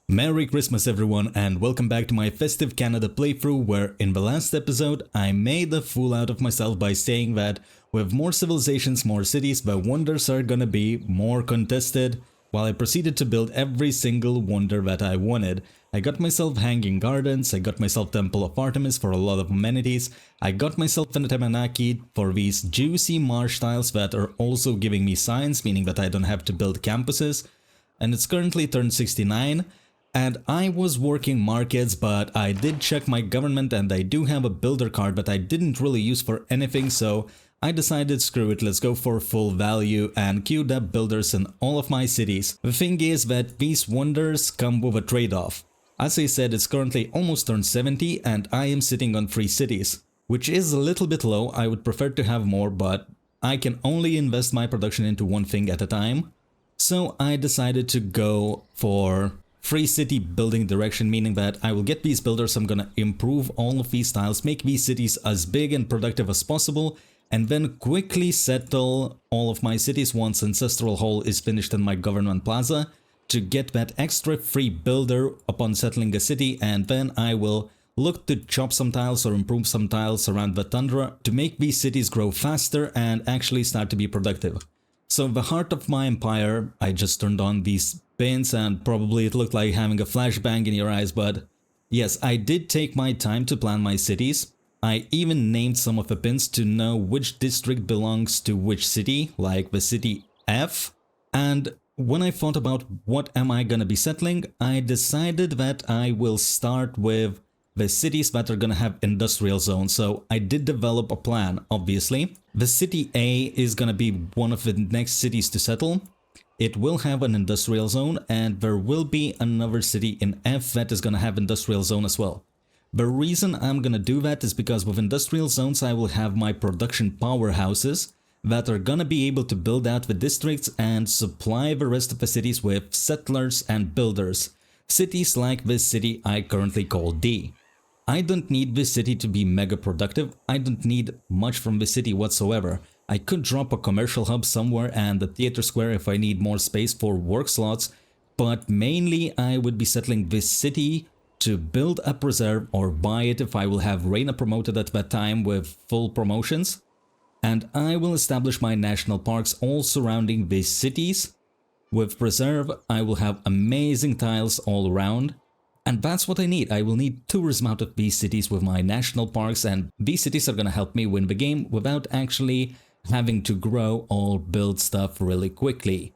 Merry Christmas everyone and welcome back to my Festive Canada playthrough, where in the last episode I made a fool out of myself by saying that with more civilizations, more cities, the wonders are gonna be more contested, while I proceeded to build every single wonder that I wanted. I got myself hanging gardens, I got myself Temple of Artemis for a lot of amenities, I got myself the Tomatekh for these juicy marsh tiles that are also giving me science, meaning that I don't have to build campuses, and it's currently turn 69. And I was working markets, but I did check my government and I do have a builder card that I didn't really use for anything, so I decided screw it, let's go for full value and queued up builders in all of my cities. The thing is that these wonders come with a trade-off. As I said, it's currently almost turned 70 and I am sitting on 3 cities, which is a little bit low. I would prefer to have more, but I can only invest my production into one thing at a time. So I decided to go for free city building direction, meaning that I will get these builders, I'm gonna improve all of these tiles, make these cities as big and productive as possible, and then quickly settle all of my cities once Ancestral Hall is finished in my government plaza to get that extra free builder upon settling a city, and then I will look to chop some tiles or improve some tiles around the tundra to make these cities grow faster and actually start to be productive. So the heart of my empire, I just turned on these pins and probably it looked like having a flashbang in your eyes, but yes, I did take my time to plan my cities. I even named some of the pins to know which district belongs to which city, like the city F. And when I thought about what am I gonna be settling, I decided that I will start with the cities that are gonna have industrial zones, so I did develop a plan, obviously. The city A is gonna be one of the next cities to settle. It will have an industrial zone, and there will be another city in F that is gonna have industrial zone as well. The reason I'm gonna do that is because with industrial zones I will have my production powerhouses that are gonna be able to build out the districts and supply the rest of the cities with settlers and builders. Cities like this city I currently call D. I don't need this city to be mega productive, I don't need much from this city whatsoever. I could drop a commercial hub somewhere and a theater square if I need more space for work slots, but mainly I would be settling this city to build a preserve or buy it if I will have Reina promoted at that time with full promotions. And I will establish my national parks all surrounding these cities. With preserve, I will have amazing tiles all around. And that's what I need. I will need tourism out of these cities with my national parks, and these cities are gonna help me win the game without actually having to grow or build stuff really quickly.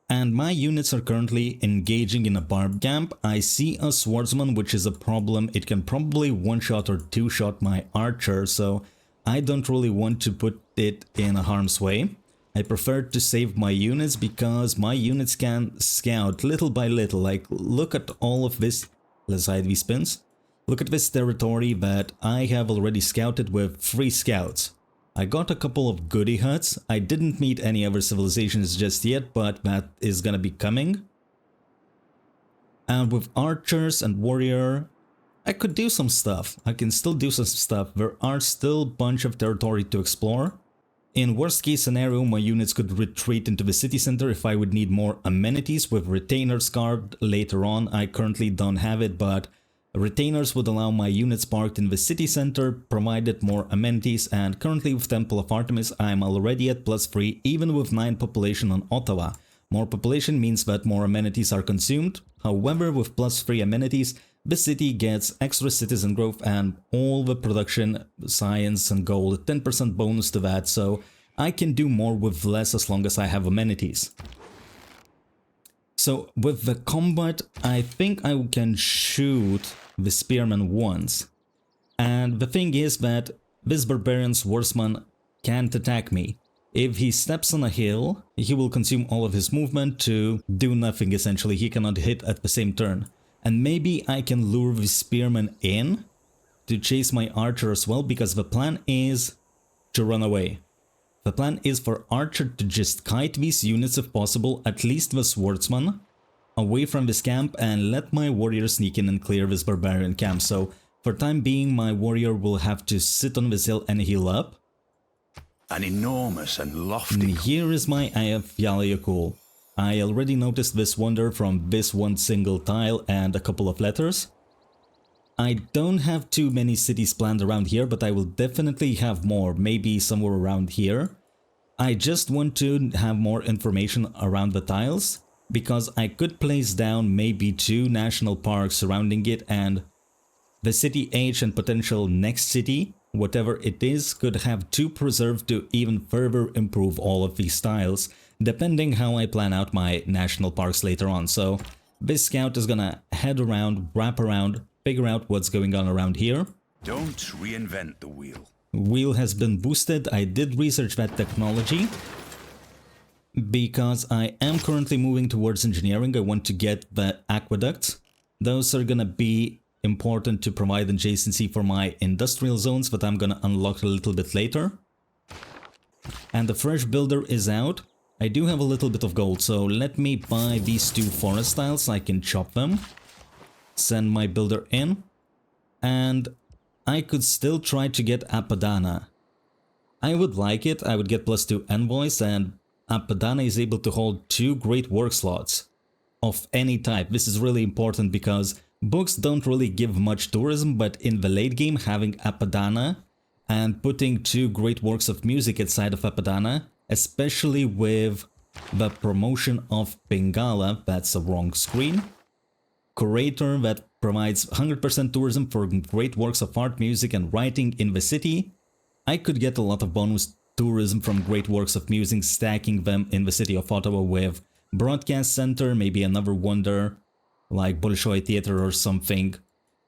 And my units are currently engaging in a barb camp. I see a swordsman, which is a problem. It can probably one-shot or two-shot my archer, so I don't really want to put it in a harm's way. I prefer to save my units because my units can scout little by little. Like, look at all of this. Let's hide these pins. Look at this territory that I have already scouted with 3 scouts. I got a couple of goodie huts. I didn't meet any other civilizations just yet, but that is gonna be coming. And with archers and warrior, I could do some stuff. I can still do some stuff. There are still a bunch of territory to explore. In worst case scenario, my units could retreat into the city center if I would need more amenities with retainers carved later on. I currently don't have it, but retainers would allow my units parked in the city center, provided more amenities, and currently with Temple of Artemis I'm already at +3 even with 9 population on Ottawa. More population means that more amenities are consumed. However, with +3 amenities, the city gets extra citizen growth and all the production, science and gold, 10% bonus to that, so I can do more with less as long as I have amenities. So with the combat, I think I can shoot the spearman once. And the thing is that this barbarian swordsman can't attack me. If he steps on a hill, he will consume all of his movement to do nothing essentially. He cannot hit at the same turn. And maybe I can lure the spearman in to chase my archer as well, because the plan is to run away. The plan is for archer to just kite these units if possible, at least the swordsman, away from this camp and let my warrior sneak in and clear this barbarian camp. So for time being, my warrior will have to sit on this hill and heal up. An enormous and lofty... And here is my Ayaf Yaliakul. I already noticed this wonder from this one single tile and a couple of letters. I don't have too many cities planned around here, but I will definitely have more, maybe somewhere around here. I just want to have more information around the tiles, because I could place down maybe 2 national parks surrounding it, and the city H and potential next city, whatever it is, could have 2 preserved to even further improve all of these tiles, depending how I plan out my national parks later on. So this scout is gonna head around, wrap around, figure out what's going on around here. Don't reinvent the wheel. Wheel has been boosted. I did research that technology because I am currently moving towards engineering. I want to get the aqueducts. Those are gonna be important to provide adjacency for my industrial zones, but I'm gonna unlock a little bit later. And the fresh builder is out. I do have a little bit of gold, so let me buy these 2 forest tiles so I can chop them. Send my builder in, and I could still try to get Apadana. I would like it. I would get +2 envoys, and Apadana is able to hold 2 great work slots of any type. This is really important because books don't really give much tourism, but in the late game, having Apadana and putting 2 great works of music inside of Apadana, especially with the promotion of Bengala, that's a wrong screen, curator that provides 100% tourism for great works of art, music and writing in the city. I could get a lot of bonus tourism from great works of music, stacking them in the city of Ottawa with broadcast center, maybe another wonder like Bolshoi Theater or something.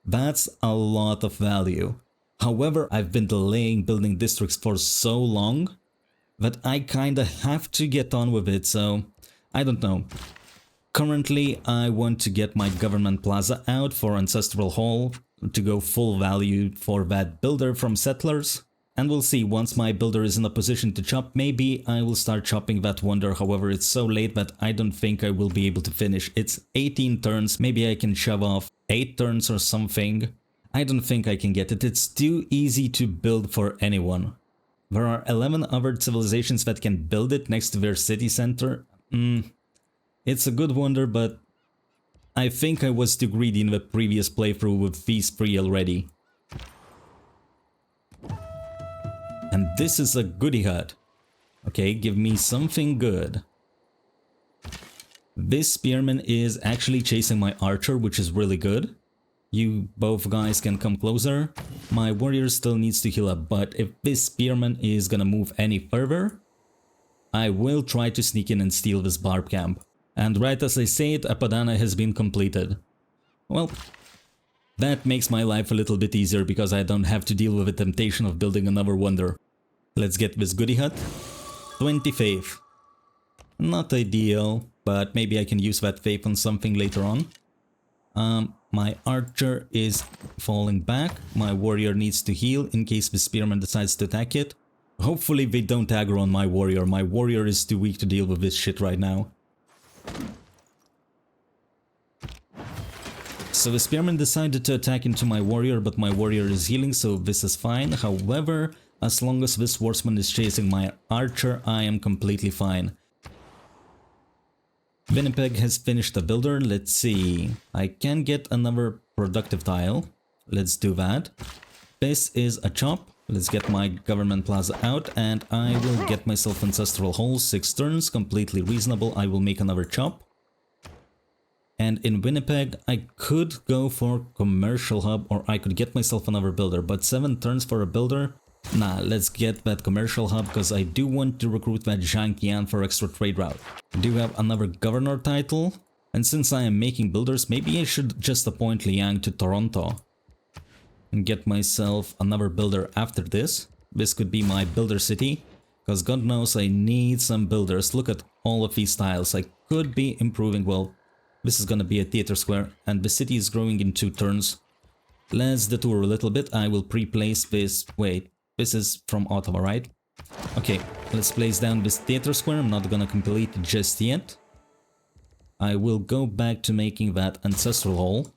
That's a lot of value. However, I've been delaying building districts for so long that I kinda have to get on with it, so I don't know. Currently, I want to get my government plaza out for Ancestral Hall to go full value for that builder from settlers. And we'll see, once my builder is in a position to chop, maybe I will start chopping that wonder. However, it's so late that I don't think I will be able to finish. It's 18 turns, maybe I can shove off 8 turns or something. I don't think I can get it. It's too easy to build for anyone. There are 11 other civilizations that can build it next to their city center. It's a good wonder, but I think I was too greedy in the previous playthrough with these 3 already. And this is a goodie hut. Okay, give me something good. This spearman is actually chasing my archer, which is really good. You both guys can come closer. My warrior still needs to heal up, but if this spearman is gonna move any further, I will try to sneak in and steal this barb camp. And right as I say it, Apadana has been completed. Well, that makes my life a little bit easier because I don't have to deal with the temptation of building another wonder. Let's get this goodie hut. 20 faith. Not ideal, but maybe I can use that faith on something later on. My archer is falling back. My warrior needs to heal in case the spearman decides to attack it. Hopefully they don't aggro on my warrior. My warrior is too weak to deal with this shit right now. So the spearman decided to attack into my warrior, but my warrior is healing, so this is fine. However, as long as this swordsman is chasing my archer, I am completely fine. Winnipeg has finished the builder. Let's see. I can get another productive tile. Let's do that. This is a chop. Let's get my government plaza out, and I will get myself Ancestral Hall. 6 turns, completely reasonable. I will make another chop. And in Winnipeg, I could go for commercial hub, or I could get myself another builder, but 7 turns for a builder? Nah, let's get that commercial hub, because I do want to recruit that Zhang Qian for extra trade route. I do have another governor title, and since I am making builders, maybe I should just appoint Liang to Toronto. And get myself another builder after this. This could be my builder city, because God knows I need some builders. Look at all of these tiles. I could be improving. Well, this is gonna be a theater square, and the city is growing in 2 turns. Let's detour a little bit. I will pre-place this. Wait, this is from Ottawa, right? Okay, let's place down this theater square. I'm not gonna complete it just yet. I will go back to making that Ancestral Hall.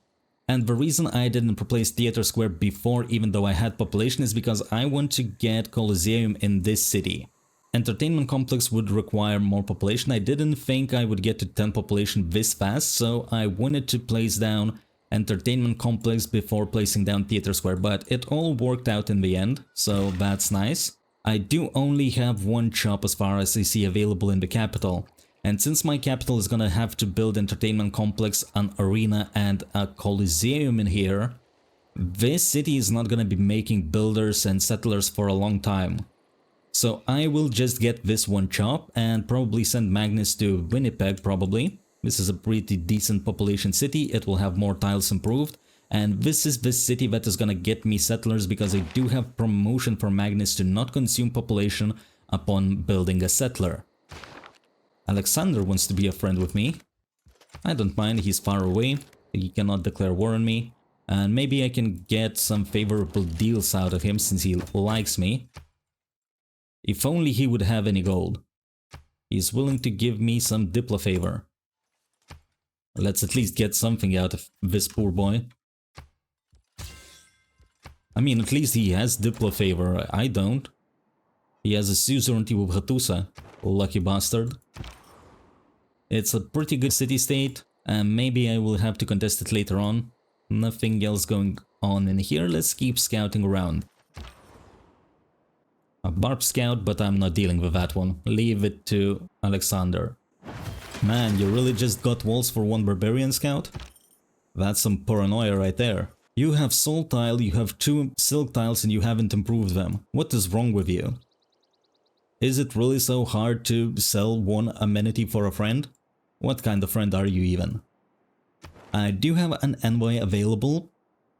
And the reason I didn't replace Theater Square before, even though I had population, is because I want to get Colosseum in this city. entertainment complex would require more population. I didn't think I would get to 10 population this fast, so I wanted to place down entertainment complex before placing down theater square, but it all worked out in the end, so that's nice. I do only have one shop as far as I see available in the capital, and since my capital is gonna have to build entertainment complex, an arena and a coliseum in here, this city is not gonna be making builders and settlers for a long time. So I will just get this one shop and probably send Magnus to Winnipeg probably. This is a pretty decent population city, it will have more tiles improved. And this is the city that is gonna get me settlers because I do have promotion for Magnus to not consume population upon building a settler. Alexander wants to be a friend with me. I don't mind, he's far away, he cannot declare war on me. And maybe I can get some favorable deals out of him since he likes me. If only he would have any gold. He's willing to give me some Diplo favor. Let's at least get something out of this poor boy. I mean, at least he has Diplo favor, I don't. He has a suzerainty with Hattusa, lucky bastard. It's a pretty good city-state, and maybe I will have to contest it later on. Nothing else going on in here, let's keep scouting around. A barb scout, but I'm not dealing with that one. Leave it to Alexander. Man, you really just got walls for one barbarian scout? That's some paranoia right there. You have soul tile, you have 2 silk tiles and you haven't improved them. What is wrong with you? Is it really so hard to sell one amenity for a friend? What kind of friend are you even? I do have an Envoy available,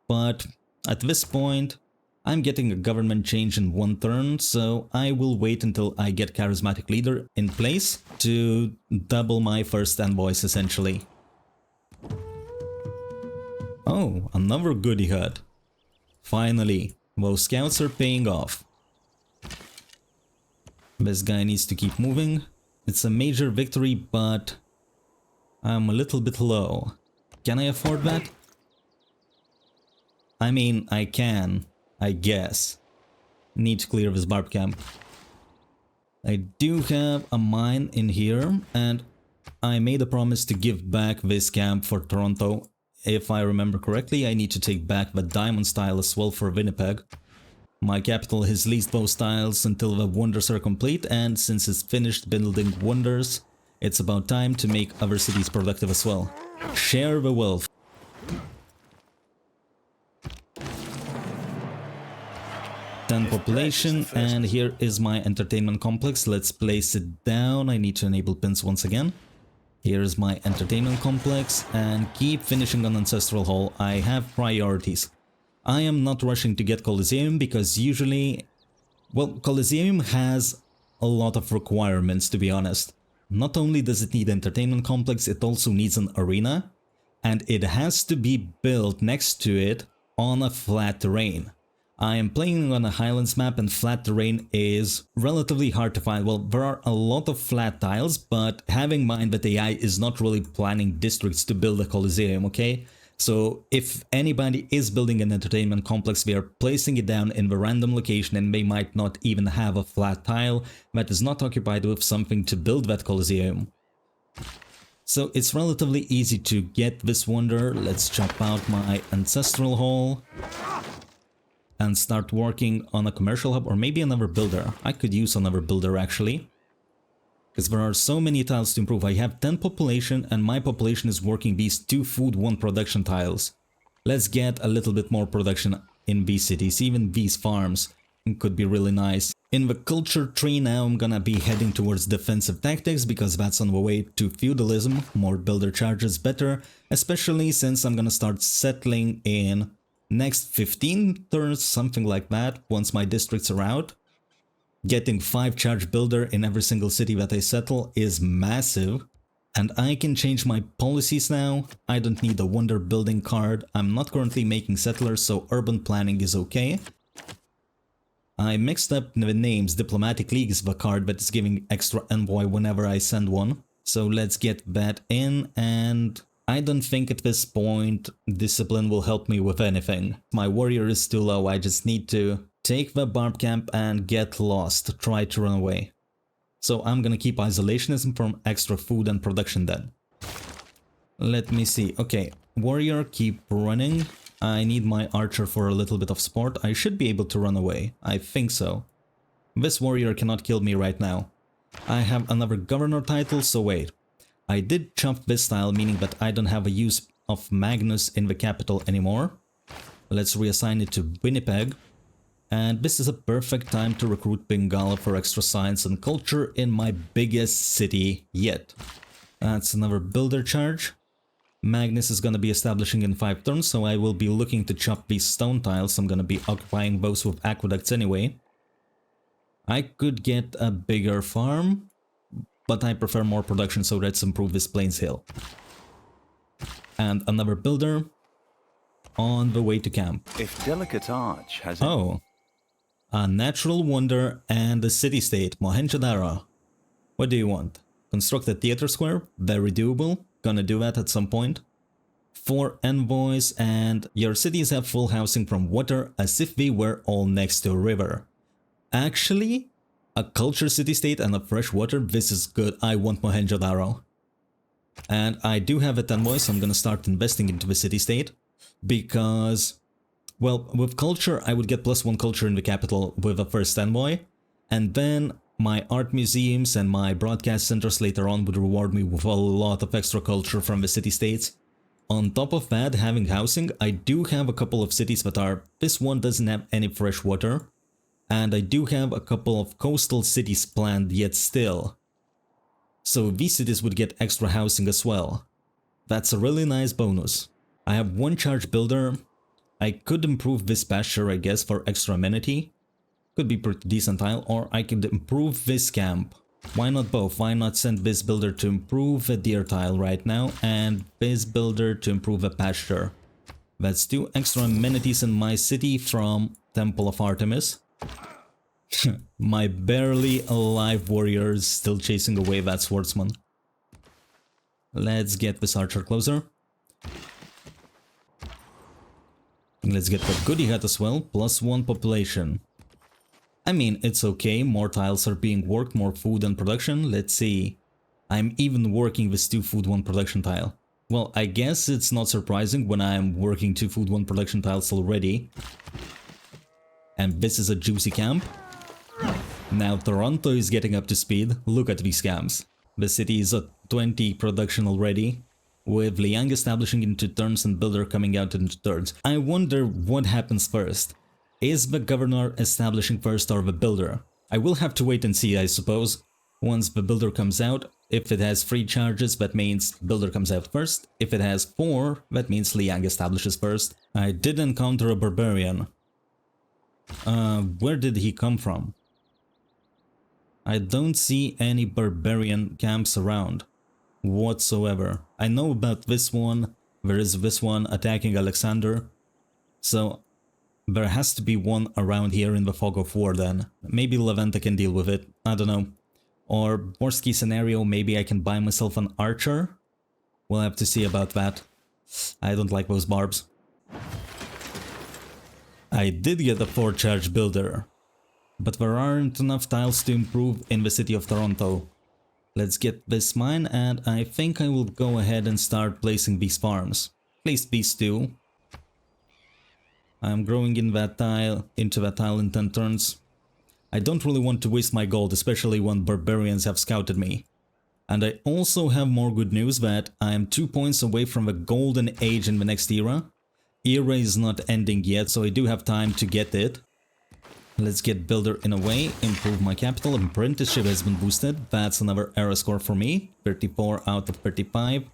but at this point I'm getting a government change in 1 turn, so I will wait until I get charismatic leader in place to double my first envoys essentially. Oh, another goody hut. Finally, those scouts are paying off. This guy needs to keep moving. It's a major victory, but I'm a little bit low. Can I afford that? I mean, I can, I guess. Need to clear this barb camp. I do have a mine in here, and I made a promise to give back this camp for Toronto. If I remember correctly, I need to take back the diamond style as well for Winnipeg. My capital has leased those tiles until the wonders are complete, and since it's finished building wonders, it's about time to make other cities productive as well. Share the wealth. Population, and here is my entertainment complex. Let's place it down. I need to enable pins once again. Here's my entertainment complex, and keep finishing on Ancestral Hall. I have priorities. I am not rushing to get Coliseum because usually, well, Coliseum has a lot of requirements, to be honest. Not only does it need entertainment complex, it also needs an arena, and it has to be built next to it on a flat terrain. I am playing on a Highlands map, and flat terrain is relatively hard to find. Well, there are a lot of flat tiles, but having in mind that AI is not really planning districts to build a Coliseum, okay? So if anybody is building an entertainment complex, they are placing it down in the random location and they might not even have a flat tile that is not occupied with something to build that Coliseum. So it's relatively easy to get this wonder. Let's chop out my Ancestral Hall and start working on a commercial hub, or maybe another builder. I could use another builder actually, because there are so many tiles to improve. I have 10 population and my population is working these 2 food 1 production tiles. Let's get a little bit more production in these cities, even these farms. It could be really nice. In the culture tree now I'm gonna be heading towards defensive tactics because that's on the way to feudalism. More builder charges better, especially since I'm gonna start settling in next 15 turns, something like that, once my districts are out. Getting 5 charge builder in every single city that I settle is massive. And I can change my policies now. I don't need a wonder building card. I'm not currently making settlers, so urban planning is okay. I mixed up the names. Diplomatic League is the card that is giving extra envoy whenever I send one. So let's get that in, and I don't think at this point discipline will help me with anything. My warrior is too low, I just need to take the barb camp and get lost, try to run away. So I'm gonna keep isolationism from extra food and production then. Let me see. Okay, warrior, keep running. I need my archer for a little bit of support. I should be able to run away. I think so. This warrior cannot kill me right now. I have another governor title, so wait. I did chop this tile, meaning that I don't have a use of Magnus in the capital anymore. Let's reassign it to Winnipeg. And this is a perfect time to recruit Bengala for extra science and culture in my biggest city yet. That's another builder charge. Magnus is gonna be establishing in 5 turns, so I will be looking to chop these stone tiles. I'm gonna be occupying those with aqueducts anyway. I could get a bigger farm, but I prefer more production, so let's improve this Plains Hill. And another builder on the way to camp. If Delicate Arch has... Oh, a natural wonder and a city-state, Mohenjo-Daro. What do you want? Construct a theater square? Very doable. Gonna do that at some point. 4 envoys, and your cities have full housing from water as if they were all next to a river. Actually, a culture city-state and a fresh water, this is good. I want Mohenjo-Daro. And I do have a envoy, so I'm gonna start investing into the city-state. Because, well, with culture, I would get +1 culture in the capital with a first envoy. And then my art museums and my broadcast centers later on would reward me with a lot of extra culture from the city-states. On top of that, having housing, I do have a couple of cities that are... This one doesn't have any fresh water. And I do have a couple of coastal cities planned yet still. So these cities would get extra housing as well. That's a really nice bonus. I have 1 charge builder. I could improve this pasture, I guess, for extra amenity. Could be pretty decent tile, or I could improve this camp. Why not both? Why not send this builder to improve a deer tile right now, and this builder to improve a pasture? That's 2 extra amenities in my city from Temple of Artemis. My barely alive warrior is still chasing away that swordsman. Let's get this archer closer. Let's get the goody hat as well, +1 population. I mean, it's okay, more tiles are being worked, more food and production. Let's see. I'm even working this 2 food 1 production tile. Well, I guess it's not surprising when I'm working 2 food 1 production tiles already. And this is a juicy camp. Now Toronto is getting up to speed. Look at these camps. The city is at 20 production already, with Liang establishing into turns and builder coming out into turns. I wonder what happens first. Is the governor establishing first or the builder? I will have to wait and see, I suppose. Once the builder comes out, if it has 3 charges, that means builder comes out first. If it has 4, that means Liang establishes first. I did encounter a barbarian. Where did he come from? I don't see any barbarian camps around whatsoever. I know about this one. There is this one attacking Alexander. So there has to be one around here in the fog of war then. Maybe Levanta can deal with it. I don't know. Or worst case scenario, maybe I can buy myself an archer. We'll have to see about that. I don't like those barbs. I did get a 4 charge builder. But there aren't enough tiles to improve in the city of Toronto. Let's get this mine, and I think I will go ahead and start placing these farms. Place these 2. I'm growing in that tile, into that tile in 10 turns. I don't really want to waste my gold, especially when barbarians have scouted me. And I also have more good news that I am 2 points away from the golden age in the next era. Era is not ending yet, so I do have time to get it. Let's get builder in a way, improve my capital. Apprenticeship has been boosted. That's another era score for me, 34 out of 35.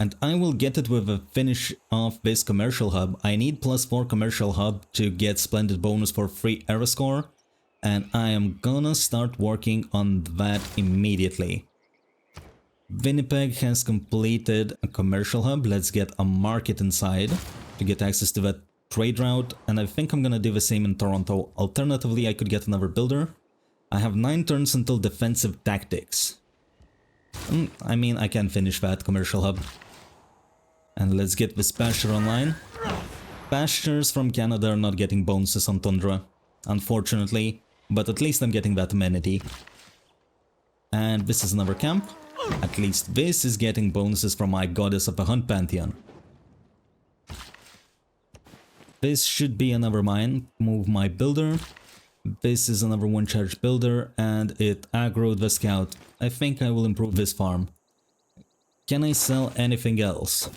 And I will get it with a finish of this commercial hub. I need +4 commercial hub to get splendid bonus for free era score. And I am gonna start working on that immediately. Winnipeg has completed a commercial hub. Let's get a market inside to get access to that trade route, and I think I'm gonna do the same in Toronto. Alternatively, I could get another builder. I have 9 turns until defensive tactics. I mean, I can finish that commercial hub. And let's get this pasture online. Pastures from Canada are not getting bonuses on Tundra, unfortunately, but at least I'm getting that amenity. And this is another camp. At least this is getting bonuses from my Goddess of the Hunt Pantheon. This should be another mine. Move my builder. This is another one charge builder, and it aggroed the scout. I think I will improve this farm. Can I sell anything else?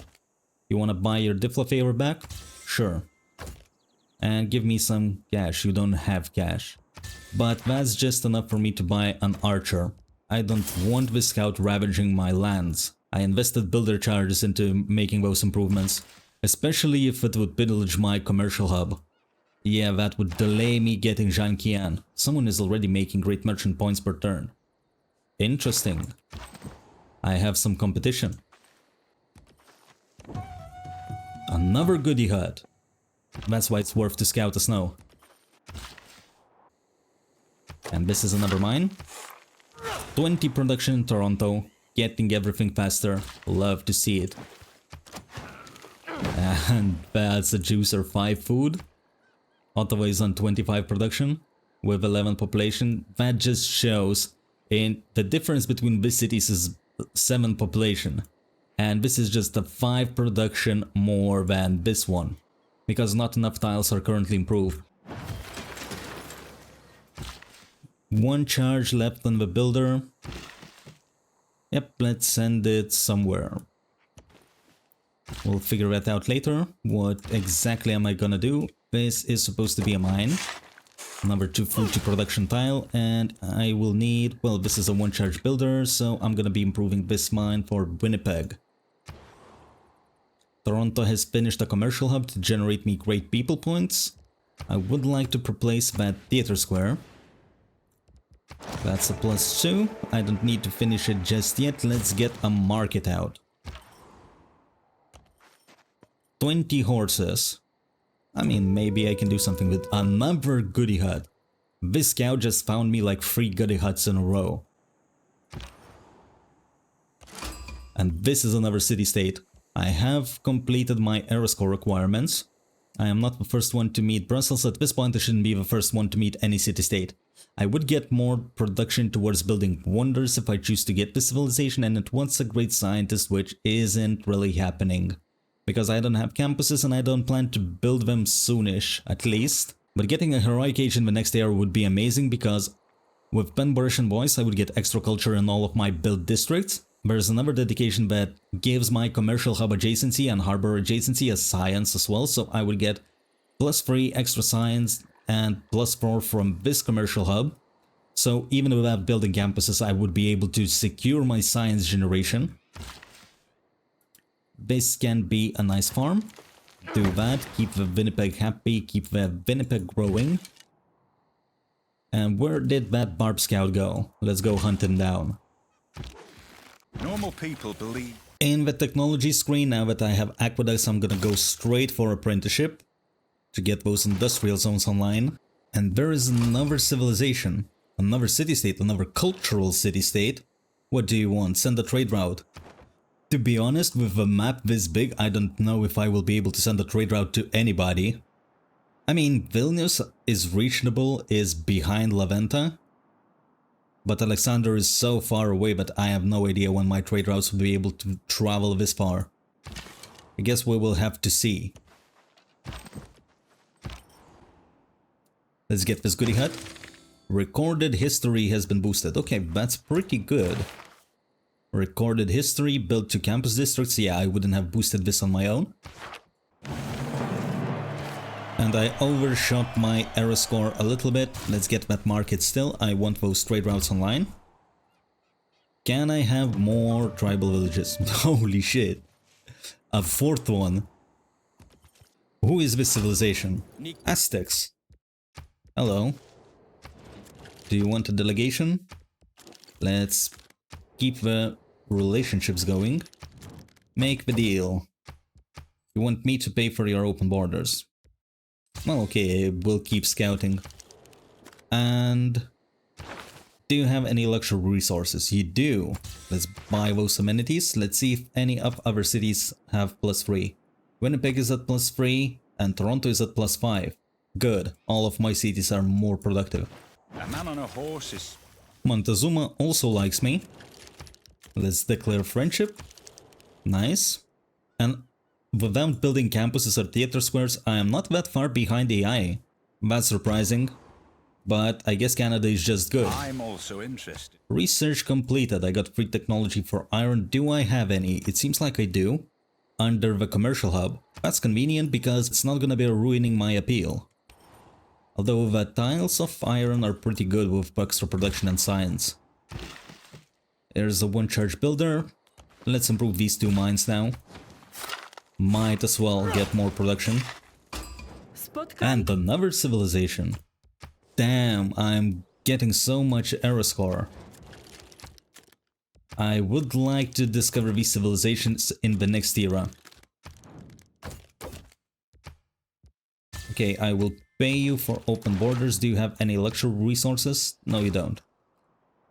You wanna buy your Diplofaver back? Sure. And give me some cash. You don't have cash. But that's just enough for me to buy an archer. I don't want the scout ravaging my lands. I invested builder charges into making those improvements. Especially if it would pillage my commercial hub. Yeah, that would delay me getting Zhanqian. Someone is already making great merchant points per turn. Interesting. I have some competition. Another goodie hut. That's why it's worth to scout the snow. And this is another mine. 20 production in Toronto. Getting everything faster. Love to see it. And that's a juicer 5 food. Ottawa is on 25 production with 11 population. That just shows in the difference between these cities is 7 population. And this is just a 5 production more than this one. Because not enough tiles are currently improved. 1 charge left on the builder. Yep, let's send it somewhere. We'll figure that out later. What exactly am I gonna do? This is supposed to be a mine. Number 2 food to production tile, and I will need... Well, this is a 1 charge builder, so I'm gonna be improving this mine for Winnipeg. Toronto has finished a commercial hub to generate me great people points. I would like to replace that theater square. That's a +2. I don't need to finish it just yet. Let's get a market out. 20 horses. I mean, maybe I can do something with another goodie hut. This scout just found me like 3 goodie huts in a row. And this is another city-state. I have completed my Aeroscore requirements. I am not the first one to meet Brussels. At this point I shouldn't be the first one to meet any city-state. I would get more production towards building wonders if I choose to get this civilization, and it wants a great scientist, which isn't really happening. Because I don't have campuses and I don't plan to build them soonish, at least. But getting a heroic age in the next era would be amazing, because with Penborish and Voice I would get extra culture in all of my build districts. There's another dedication that gives my commercial hub adjacency and harbor adjacency as science as well, so I would get +3 extra science and +4 from this commercial hub. So even without building campuses I would be able to secure my science generation. This can be a nice farm. Do that, keep the Winnipeg happy, keep the Winnipeg growing. And where did that Barb Scout go? Let's go hunt him down. Normal people believe... In the technology screen, now that I have aqueducts, I'm gonna go straight for apprenticeship to get those industrial zones online. And there is another civilization, another city-state, another cultural city-state. What do you want? Send a trade route. To be honest, with a map this big, I don't know if I will be able to send a trade route to anybody. I mean, Vilnius is reachable, is behind Laventa. But Alexander is so far away that I have no idea when my trade routes will be able to travel this far. I guess we will have to see. Let's get this goodie hut. Recorded history has been boosted. Okay, that's pretty good. Recorded history, built to campus districts. Yeah, I wouldn't have boosted this on my own. And I overshot my error score a little bit. Let's get that market still. I want those trade routes online. Can I have more tribal villages? Holy shit. A 4th one. Who is this civilization? Aztecs. Hello. Do you want a delegation? Let's keep the relationships going. Make the deal. You want me to pay for your open borders? Well, okay, we'll keep scouting. And do you have any luxury resources? You do. Let's buy those amenities. Let's see if any of other cities have +3. Winnipeg is at +3 and Toronto is at +5. Good. All of my cities are more productive. A man on a horse is... Montezuma also likes me. Let's declare friendship. Nice. And without building campuses or theater squares, I am not that far behind AI. That's surprising. But I guess Canada is just good. I'm also interested. Research completed. I got free technology for iron. Do I have any? It seems like I do. Under the commercial hub. That's convenient because it's not gonna be ruining my appeal. Although the tiles of iron are pretty good with extra production and science. There's a one charge builder. Let's improve these two mines now. Might as well get more production. And another civilization. Damn, I'm getting so much era score. I would like to discover these civilizations in the next era. Okay, I will pay you for open borders. Do you have any luxury resources? No, you don't.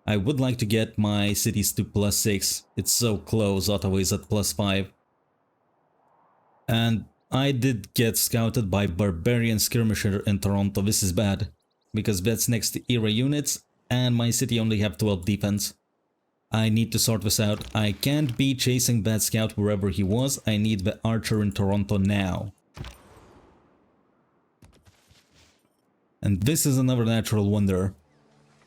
I would like to get my cities to +6. It's so close, Ottawa is at +5. And I did get scouted by Barbarian Skirmisher in Toronto. This is bad. Because that's next era units, and my city only have 12 defense. I need to sort this out. I can't be chasing that scout wherever he was. I need the archer in Toronto now. And this is another natural wonder.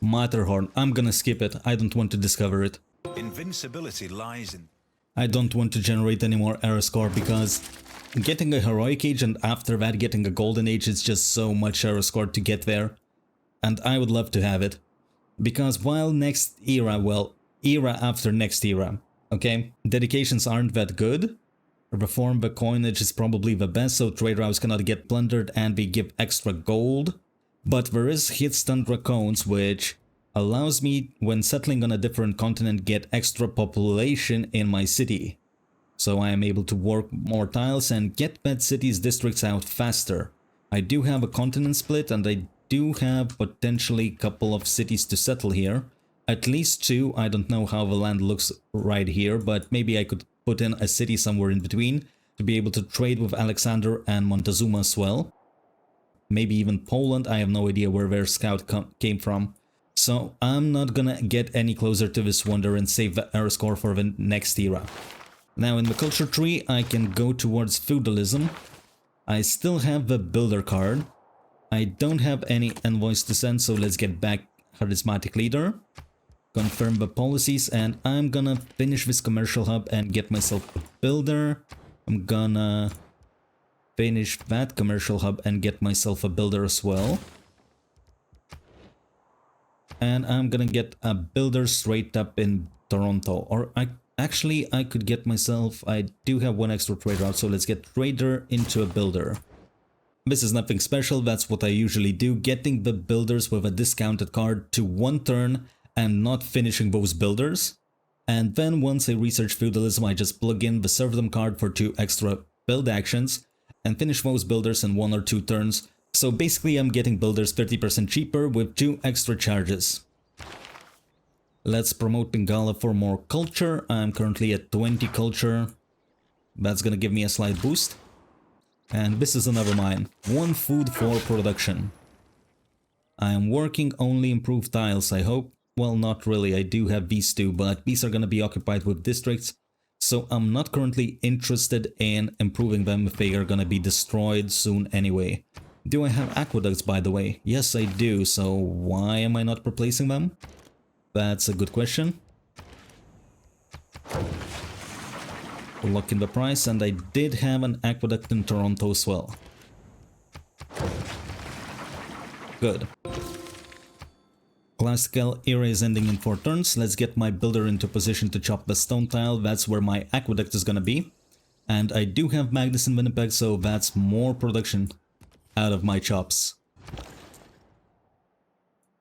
Matterhorn. I'm gonna skip it. I don't want to discover it. Invincibility lies in... I don't want to generate any more era score because getting a heroic age and after that getting a golden age is just so much era score to get there. And I would love to have it. Because while next era, well, era after next era, okay? Dedications aren't that good. Reform the coinage is probably the best, so trade routes cannot get plundered and we give extra gold. But there is Hitstun Dracones, which allows me, when settling on a different continent, get extra population in my city. So I am able to work more tiles and get that city's districts out faster. I do have a continent split and I do have potentially a couple of cities to settle here. At least 2. I don't know how the land looks right here, but maybe I could put in a city somewhere in between to be able to trade with Alexander and Montezuma as well. Maybe even Poland. I have no idea where their scout came from. So I'm not gonna get any closer to this wonder and save the era score for the next era. Now in the culture tree I can go towards feudalism. I still have the builder card. I don't have any envoys to send, so let's get back charismatic leader. Confirm the policies, and I'm gonna finish this commercial hub and get myself a builder. I'm gonna finish that commercial hub and get myself a builder as well. And I'm gonna get a builder straight up in Toronto. Or I could get myself, I do have one extra trade route, so let's get trader into a builder. This is nothing special, that's what I usually do, getting the builders with a discounted card to 1 turn and not finishing those builders. And then once I research feudalism, I just plug in the serfdom card for 2 extra build actions and finish those builders in 1 or 2 turns. So basically I'm getting builders 30% cheaper with 2 extra charges. Let's promote Bengala for more culture. I'm currently at 20 culture. That's gonna give me a slight boost. And this is another mine. 1 food for production. I am working only improved tiles, I hope. Well, not really, I do have these 2, but these are gonna be occupied with districts. So I'm not currently interested in improving them if they are gonna be destroyed soon anyway. Do I have aqueducts, by the way? Yes, I do, so why am I not replacing them? That's a good question. Lock in the price, and I did have an aqueduct in Toronto as well. Good. Classical era is ending in 4 turns. Let's get my builder into position to chop the stone tile. That's where my aqueduct is gonna be. And I do have Magnus in Winnipeg, so that's more production out of my chops.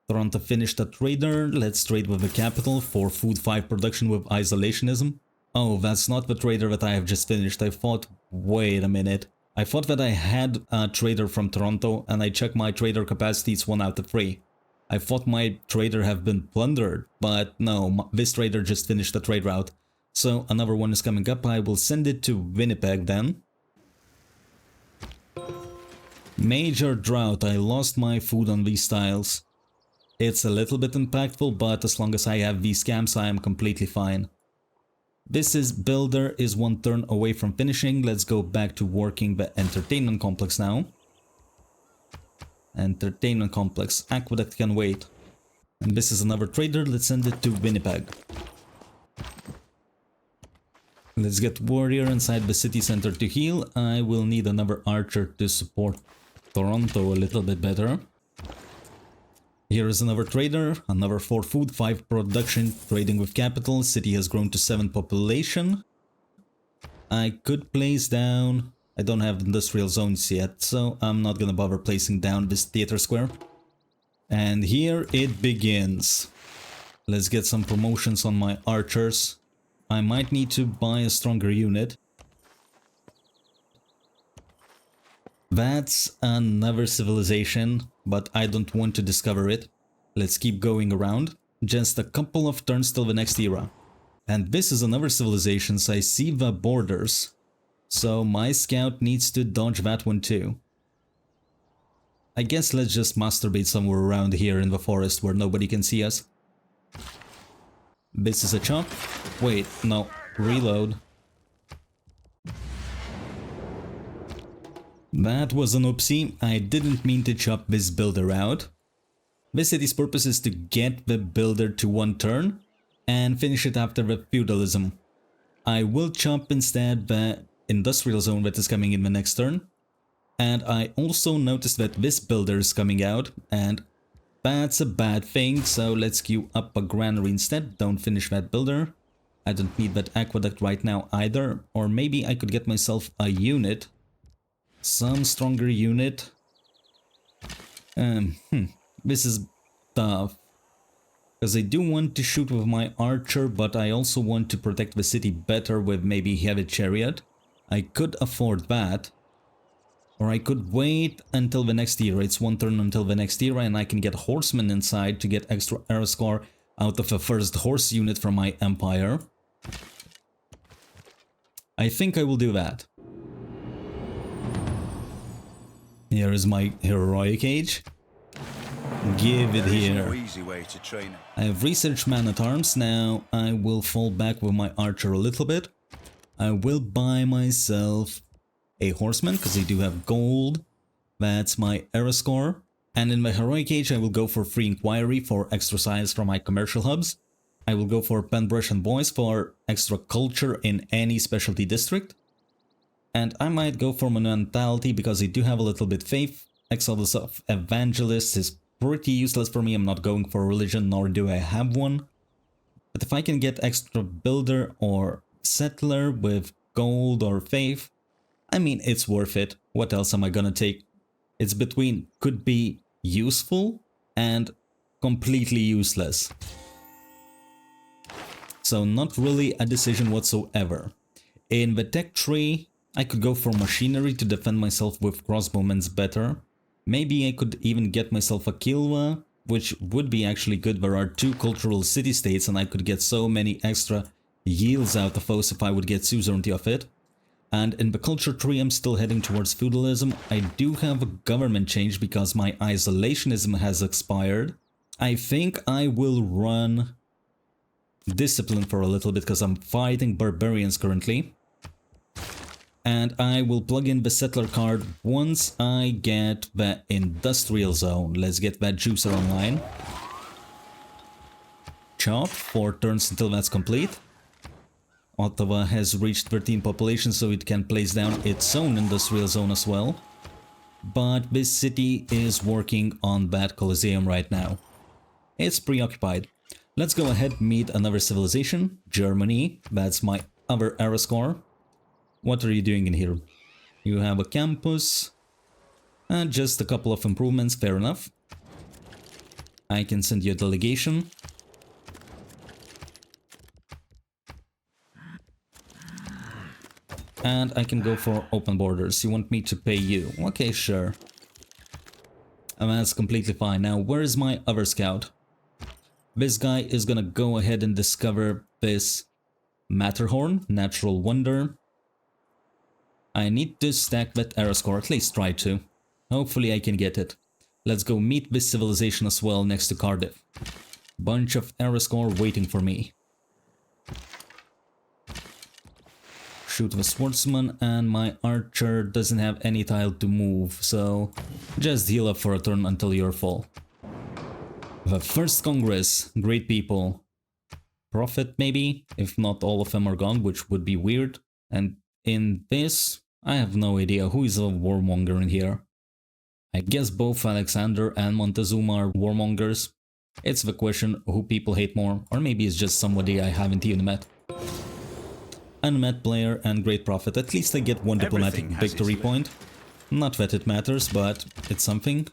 Toronto finished a trader. Let's trade with the capital for food 5 production with isolationism. Oh, that's not the trader that I have just finished. I thought, wait a minute. I thought that I had a trader from Toronto and I checked my trader capacity, it's 1 out of 3. I thought my trader have been plundered, but no, this trader just finished the trade route. So another one is coming up. I will send it to Winnipeg then. Major drought. I lost my food on these tiles. It's a little bit impactful, but as long as I have these camps, I am completely fine. This is Builder is 1 turn away from finishing. Let's go back to working the Entertainment Complex now. Entertainment Complex. Aqueduct can wait. And this is another trader. Let's send it to Winnipeg. Let's get Warrior inside the city center to heal. I will need another Archer to support Toronto a little bit better. Here is another trader, another 4 food, 5 production, trading with capital. City has grown to 7 population. I could place down... I don't have industrial zones yet, so I'm not gonna bother placing down this theater square. And here it begins. Let's get some promotions on my archers. I might need to buy a stronger unit. That's another civilization, but I don't want to discover it. Let's keep going around. Just a couple of turns till the next era. And this is another civilization, so I see the borders. So my scout needs to dodge that one too. I guess let's just masturbate somewhere around here in the forest where nobody can see us. This is a chop. Wait, no. Reload. That was an oopsie. I didn't mean to chop this builder out. This city's purpose is to get the builder to 1 turn and finish it after the feudalism. I will chop instead the industrial zone that is coming in the next turn. And I also noticed that this builder is coming out, and that's a bad thing, so let's queue up a granary instead. Don't finish that builder. I don't need that aqueduct right now either, or maybe I could get myself a unit. Some stronger unit. This is tough. Because I do want to shoot with my archer, but I also want to protect the city better with maybe heavy chariot. I could afford that. Or I could wait until the next era. It's 1 turn until the next era, and I can get horsemen inside to get extra arrow score out of the first horse unit from my empire. I think I will do that. Here is my heroic age. Give it here. I have researched man-at-arms. Now I will fall back with my archer a little bit. I will buy myself a horseman because I do have gold. That's my era score. And in my heroic age I will go for free inquiry for extra science from my commercial hubs. I will go for Penbrush and Boys for extra culture in any specialty district. And I might go for monumentality because I do have a little bit faith. Exodus of Evangelist is pretty useless for me. I'm not going for religion, nor do I have one. But if I can get extra builder or settler with gold or faith, I mean, it's worth it. What else am I gonna take? It's between could be useful and completely useless. So not really a decision whatsoever. In the tech tree, I could go for machinery to defend myself with crossbowmen's better. Maybe I could even get myself a Kilwa, which would be actually good. There are 2 cultural city-states and I could get so many extra yields out of those if I would get suzerainty of it. And in the culture tree I'm still heading towards feudalism. I do have a government change because my isolationism has expired. I think I will run discipline for a little bit because I'm fighting barbarians currently. And I will plug in the settler card once I get the industrial zone. Let's get that juicer online. Chop, 4 turns until that's complete. Ottawa has reached 13 population, so it can place down its own industrial zone as well. But this city is working on that Colosseum right now. It's preoccupied. Let's go ahead and meet another civilization. Germany, that's my other era score. What are you doing in here? You have a campus. And just a couple of improvements, fair enough. I can send you a delegation. And I can go for open borders. You want me to pay you? Okay, sure. And that's completely fine. Now, where is my other scout? This guy is gonna go ahead and discover this Matterhorn, Natural Wonder. I need to stack that era score, at least try to. Hopefully I can get it. Let's go meet this civilization as well next to Cardiff. Bunch of era score waiting for me. Shoot the swordsman, and my archer doesn't have any tile to move, so just heal up for a turn until you're full. The first Congress, great people. Prophet maybe, if not all of them are gone, which would be weird. And in this, I have no idea who is a warmonger in here. I guess both Alexander and Montezuma are warmongers. It's the question who people hate more, or maybe it's just somebody I haven't even met. Unmet player and great prophet, at least I get one diplomatic victory point. Not that it matters, but it's something.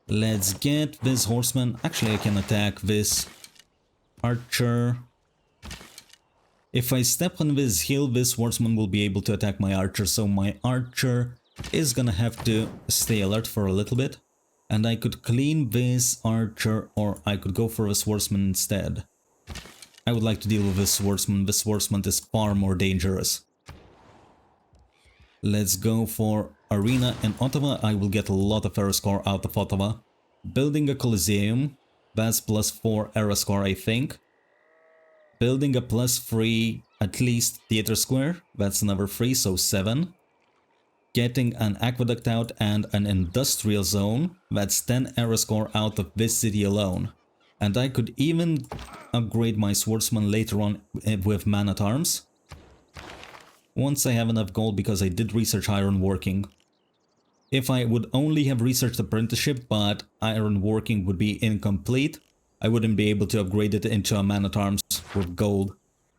Let's get this horseman. Actually, I can attack this archer. If I step on this hill, this horseman will be able to attack my archer, so my archer is gonna have to stay alert for a little bit. And I could clean this archer, or I could go for a swordsman instead. I would like to deal with this swordsman. This swordsman is far more dangerous. Let's go for Arena in Ottawa. I will get a lot of era score out of Ottawa. Building a Coliseum. That's +4 era score, I think. Building a +3, at least, Theatre Square. That's another 3, so 7. Getting an aqueduct out and an industrial zone. That's 10 era score out of this city alone. And I could even upgrade my swordsman later on with man-at-arms. Once I have enough gold, because I did research iron working. If I would only have researched apprenticeship, but iron working would be incomplete, I wouldn't be able to upgrade it into a man-at-arms with gold.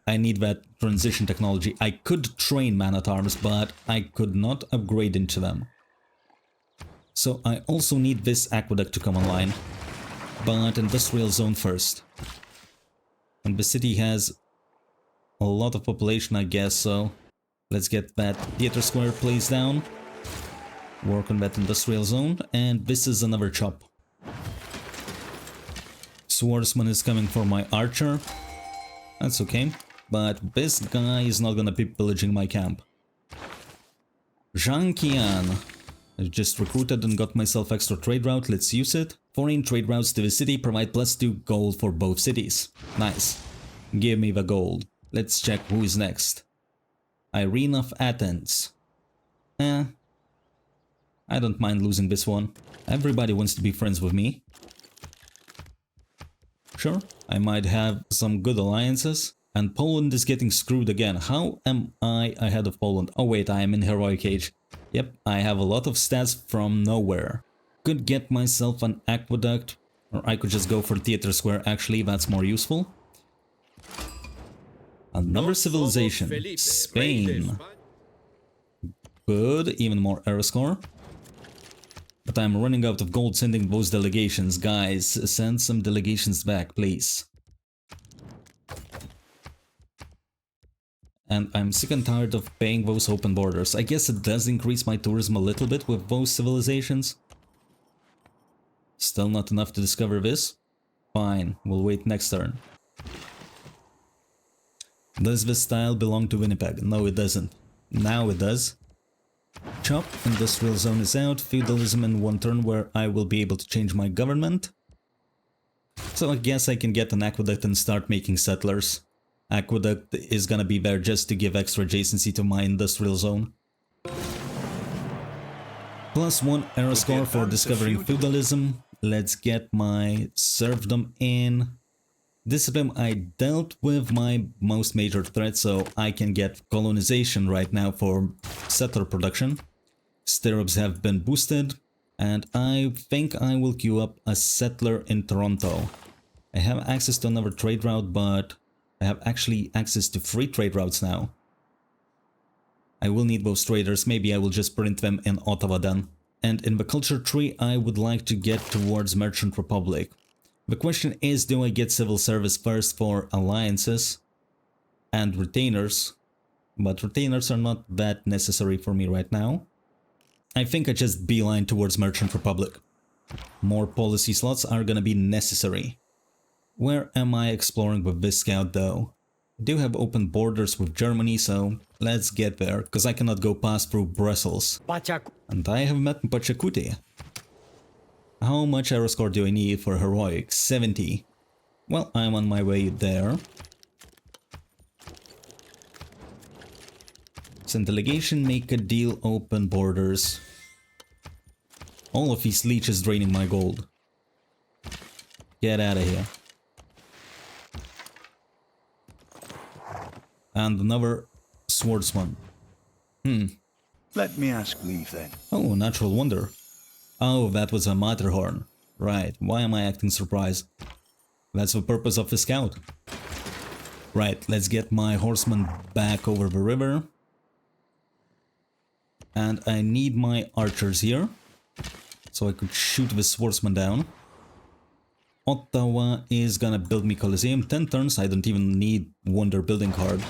I need that transition technology. I could train man-at-arms, but I could not upgrade into them. So I also need this aqueduct to come online. But industrial zone first. And the city has a lot of population, I guess, so let's get that theater square placed down. Work on that industrial zone, and this is another chop. Swordsman is coming for my archer. That's okay, but this guy is not gonna be pillaging my camp. Zhang Qian. I just recruited and got myself extra trade route, let's use it. Foreign trade routes to the city provide +2 gold for both cities. Nice. Give me the gold. Let's check who is next. Irene of Athens. I don't mind losing this one. Everybody wants to be friends with me. Sure, I might have some good alliances. And Poland is getting screwed again. How am I ahead of Poland? Oh wait, I am in Heroic Age. Yep, I have a lot of stats from nowhere. Could get myself an aqueduct, or I could just go for Theatre Square, actually, that's more useful. Another civilization, Spain. Good, even more era score. But I'm running out of gold sending those delegations, guys. Send some delegations back, please. And I'm sick and tired of paying those open borders. I guess it does increase my tourism a little bit with those civilizations. Still not enough to discover this? Fine, we'll wait next turn. Does this style belong to Winnipeg? No, it doesn't. Now it does. Chop, industrial zone is out, feudalism in one turn where I will be able to change my government. So I guess I can get an aqueduct and start making settlers. Aqueduct is gonna be there just to give extra adjacency to my industrial zone. +1 era score for discovering feudalism. Let's get my serfdom in. Discipline, I dealt with my most major threat, so I can get colonization right now for settler production. Stirrups have been boosted, and I think I will queue up a settler in Toronto. I have access to another trade route, but I have actually access to 3 trade routes now. I will need those traders, maybe I will just print them in Ottawa then. And in the culture tree, I would like to get towards Merchant Republic. The question is, do I get civil service first for alliances and retainers? But retainers are not that necessary for me right now. I think I just beeline towards Merchant Republic. More policy slots are gonna be necessary. Where am I exploring with this scout though? I do have open borders with Germany, so let's get there, because I cannot go past through Brussels. And I have met Pachacuti. How much arrow score do I need for heroic? 70. Well, I'm on my way there. Send delegation, make a deal, open borders. All of these leeches draining my gold. Get out of here. And another swordsman. Let me ask leave then. Oh, natural wonder. Oh, that was a Matterhorn. Right, why am I acting surprised? That's the purpose of the scout. Right, let's get my horseman back over the river. And I need my archers here, so I could shoot the swordsman down. Ottawa is gonna build me Colosseum. 10 turns, I don't even need Wonder Building card.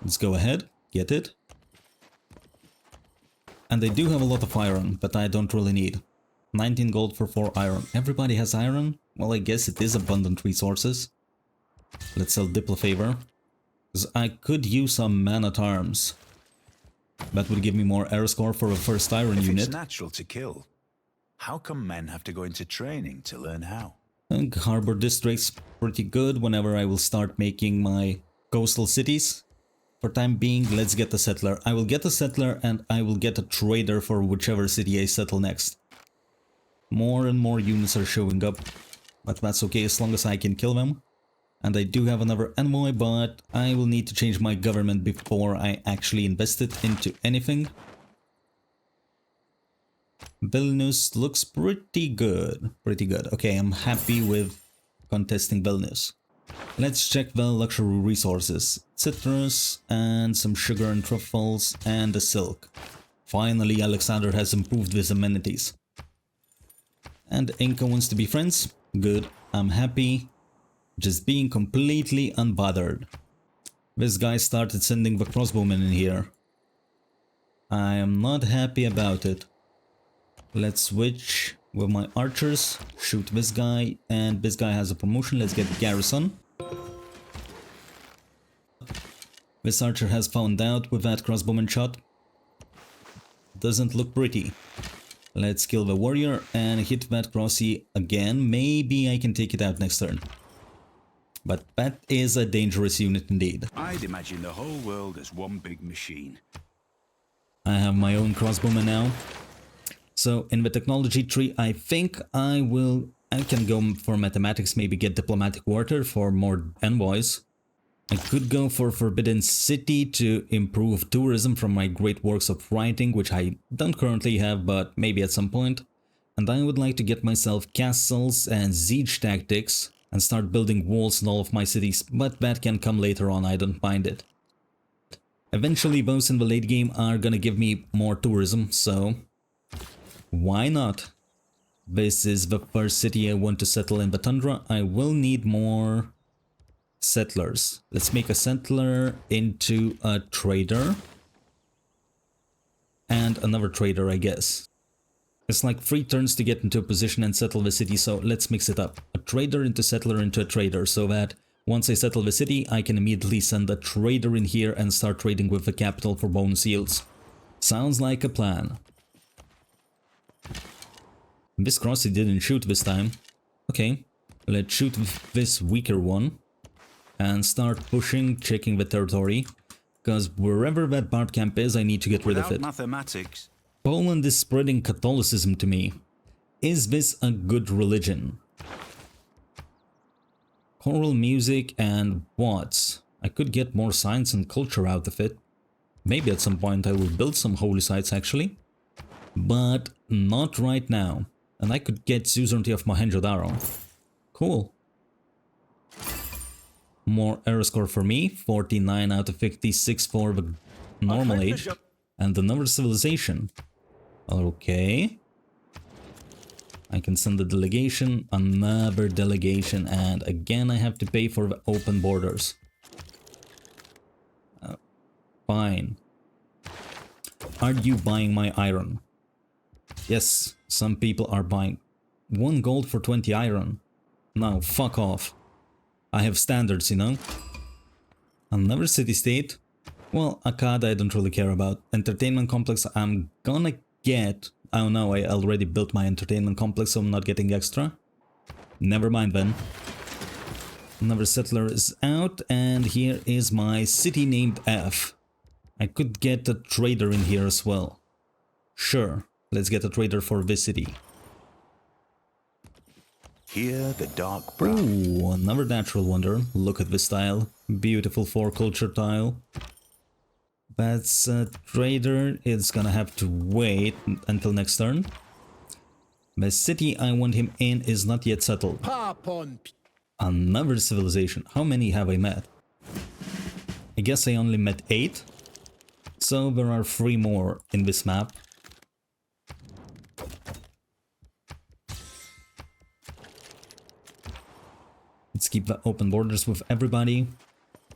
Let's go ahead, get it. And they do have a lot of iron, but I don't really need. 19 gold for 4 iron. Everybody has iron? Well, I guess it is abundant resources. Let's sell Diplofavor. Because I could use some man-at-arms. That would give me more arrow score for a first iron unit. It's natural to kill. How come men have to go into training to learn how? And Harbor District's pretty good whenever I will start making my coastal cities. For time being, let's get a settler. I will get a settler and I will get a trader for whichever city I settle next. More and more units are showing up, but that's okay as long as I can kill them. And I do have another envoy, but I will need to change my government before I actually invest it into anything. Vilnius looks pretty good. Pretty good. Okay, I'm happy with contesting Vilnius. Let's check the luxury resources. Citrus and some sugar and truffles and the silk. Finally, Alexander has improved his amenities. And Inca wants to be friends. Good, I'm happy. Just being completely unbothered. This guy started sending the crossbowmen in here. I am not happy about it. Let's switch with my archers. Shoot this guy, and this guy has a promotion. Let's get garrison. This archer has found out with that crossbowman shot. Doesn't look pretty. Let's kill the warrior and hit that crossy again. Maybe I can take it out next turn. But that is a dangerous unit indeed. I'd imagine the whole world as one big machine. I have my own crossbowman now. So in the technology tree, I think I can go for mathematics, maybe get diplomatic water for more envoys. I could go for Forbidden City to improve tourism from my great works of writing, which I don't currently have, but maybe at some point. And I would like to get myself castles and siege tactics and start building walls in all of my cities, but that can come later on, I don't mind it. Eventually those in the late game are gonna give me more tourism, so why not? This is the first city I want to settle in the tundra. I will need more settlers. Let's make a settler into a trader. And another trader, I guess. It's like 3 turns to get into a position and settle the city, so let's mix it up. A trader into settler into a trader, so that once I settle the city, I can immediately send a trader in here and start trading with the capital for bonus yields. Sounds like a plan. This crossy didn't shoot this time. Okay, let's shoot this weaker one. And start pushing, checking the territory. Because wherever that bard camp is, I need to get rid of it. Mathematics. Poland is spreading Catholicism to me. Is this a good religion? Choral music and what? I could get more science and culture out of it. Maybe at some point I will build some holy sites actually. But not right now. And I could get suzerainty of Mohenjo-Daro. Cool. More error score for me. 49 out of 56 for the normal age. And another civilization. Okay. I can send a delegation, another delegation, and again I have to pay for the open borders. Fine. Are you buying my iron? Yes, some people are buying. 1 gold for 20 iron. No, fuck off. I have standards, you know? Another city-state? Well, Akkad I don't really care about. Entertainment complex I'm gonna get, Oh no, I already built my entertainment complex, so I'm not getting extra. Never mind then. Another settler is out, and here is my city named F. I could get a trader in here as well. Sure, let's get a trader for this city. Here, the dark brown. Ooh, another natural wonder. Look at this tile. Beautiful 4-culture tile. That's a trader. It's gonna have to wait until next turn. The city I want him in is not yet settled. Another civilization. How many have I met? I guess I only met 8. So there are 3 more in this map. Let's keep the open borders with everybody.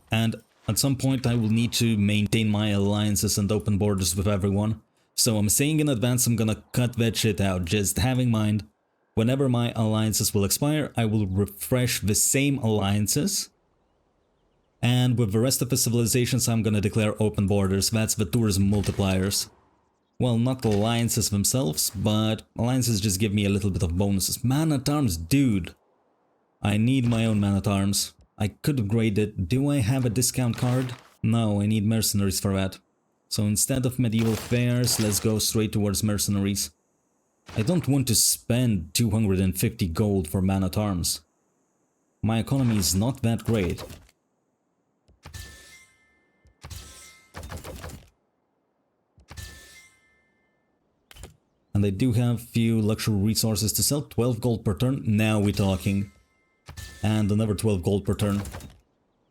And at some point I will need to maintain my alliances and open borders with everyone. So I'm saying in advance I'm gonna cut that shit out. Just have in mind, whenever my alliances will expire, I will refresh the same alliances. And with the rest of the civilizations I'm gonna declare open borders. That's the tourism multipliers. Well, not alliances themselves, but alliances just give me a little bit of bonuses. Man-at-arms, dude! I need my own man-at-arms. I could upgrade it. Do I have a discount card? No, I need mercenaries for that. So instead of medieval fairs, let's go straight towards mercenaries. I don't want to spend 250 gold for man-at-arms. My economy is not that great. And I do have few luxury resources to sell. 12 gold per turn. Now we're talking. And another 12 gold per turn.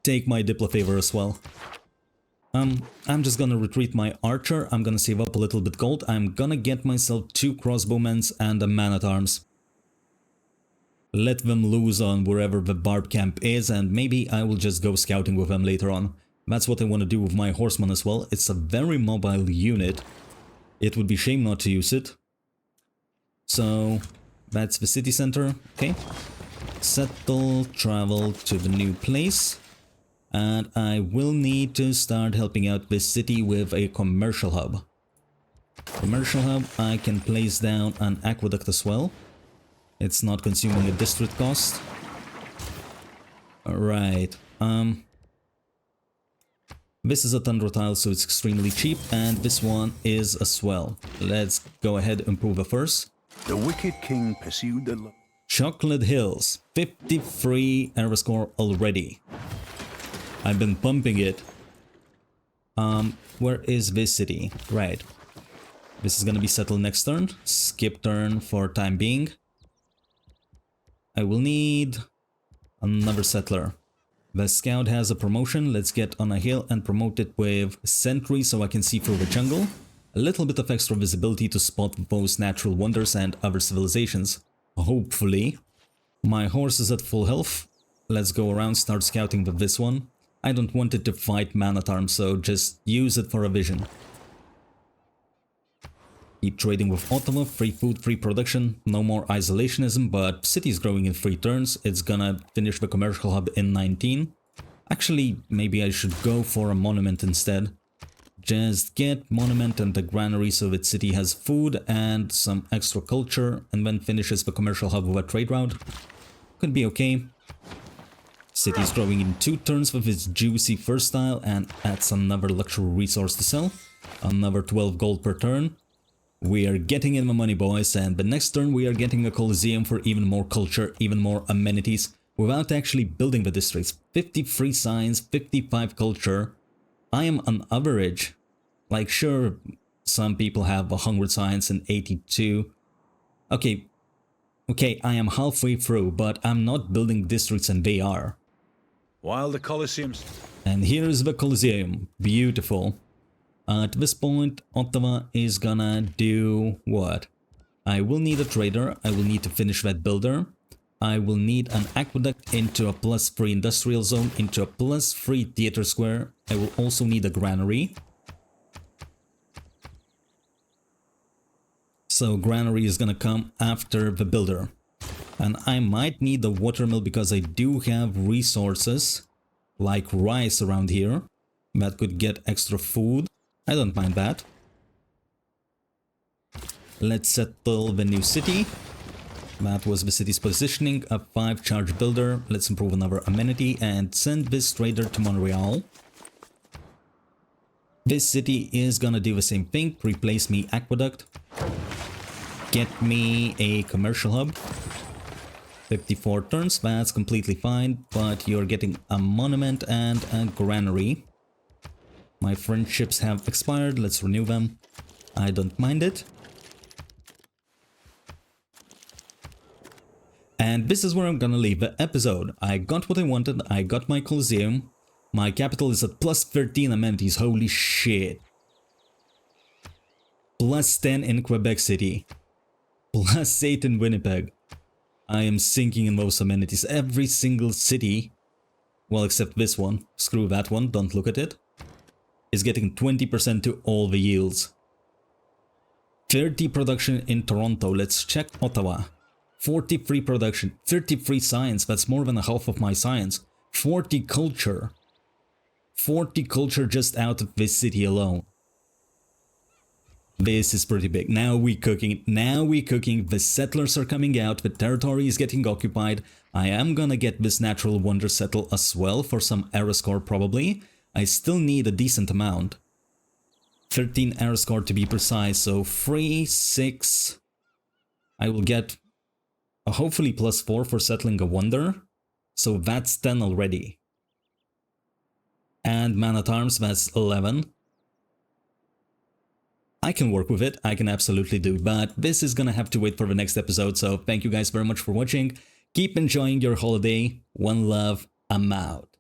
Take my Diplo favor as well. I'm just gonna retreat my archer. I'm gonna save up a little bit gold. I'm gonna get myself 2 crossbowmen and a man-at-arms. Let them loose on wherever the barb camp is, and maybe I will just go scouting with them later on. That's what I want to do with my horseman as well. It's a very mobile unit. It would be shame not to use it. So that's the city center. Okay. Settle, travel to the new place. And I will need to start helping out this city with a commercial hub. Commercial hub, I can place down an aqueduct as well. It's not consuming a district cost. Alright, this is a tundra tile, so it's extremely cheap, and this one is as well. Let's go ahead and prove the first. The wicked king pursued the... Chocolate Hills, 53 era score already. I've been pumping it. Where is this city? Right. This is gonna be settled next turn. Skip turn for time being. I will need another settler. The scout has a promotion. Let's get on a hill and promote it with sentry so I can see through the jungle. A little bit of extra visibility to spot those natural wonders and other civilizations. Hopefully. My horse is at full health. Let's go around, start scouting with this one. I don't want it to fight man-at-arms, so just use it for a vision. Keep trading with Ottawa, free food, free production, no more isolationism, but city's growing in 3 turns. It's gonna finish the commercial hub in 19. Actually, maybe I should go for a monument instead. Just get monument and the granary so that city has food and some extra culture, and then finishes the commercial hub with a trade route. Could be okay. City's growing in 2 turns with its juicy first tile and adds another luxury resource to sell. Another 12 gold per turn. We are getting in the money, boys, and the next turn we are getting a coliseum for even more culture, even more amenities, without actually building the districts. 53 science, 55 culture. I am on average. Like, sure, some people have 100 science and 82. Okay, I am halfway through, but I'm not building districts and they are. While the Colosseums... And here's the Coliseum. Beautiful. At this point, Ottawa is gonna do what? I will need a trader. I will need to finish that builder. I will need an aqueduct into a +3 industrial zone, into a +3 theater square. I will also need a granary. So granary is gonna come after the builder. And I might need the watermill because I do have resources like rice around here that could get extra food. I don't mind that. Let's settle the new city. That was the city's positioning. A 5 charge builder. Let's improve another amenity and send this trader to Montreal. This city is gonna do the same thing. Replace me aqueduct. Get me a commercial hub. 54 turns, that's completely fine, but you're getting a monument and a granary. My friendships have expired, let's renew them. I don't mind it. And this is where I'm gonna leave the episode. I got what I wanted, I got my Coliseum. My capital is at plus 13 amenities, holy shit. Plus 10 in Quebec City. Plus 8 in Winnipeg. I am sinking in those amenities. Every single city, well except this one, screw that one, don't look at it, is getting 20% to all the yields. 30 production in Toronto, let's check Ottawa. 43 production, 33 science, that's more than a half of my science. 40 culture. 40 culture just out of this city alone. This is pretty big. Now we cooking. The settlers are coming out. The territory is getting occupied. I am gonna get this natural wonder settle as well for some era score probably. I still need a decent amount. 13 era score to be precise. So 3, 6. I will get a hopefully plus 4 for settling a wonder. So that's 10 already. And man at arms, that's 11. I can work with it, I can absolutely do, but this is gonna have to wait for the next episode, so thank you guys very much for watching. Keep enjoying your holiday. One love, I'm out.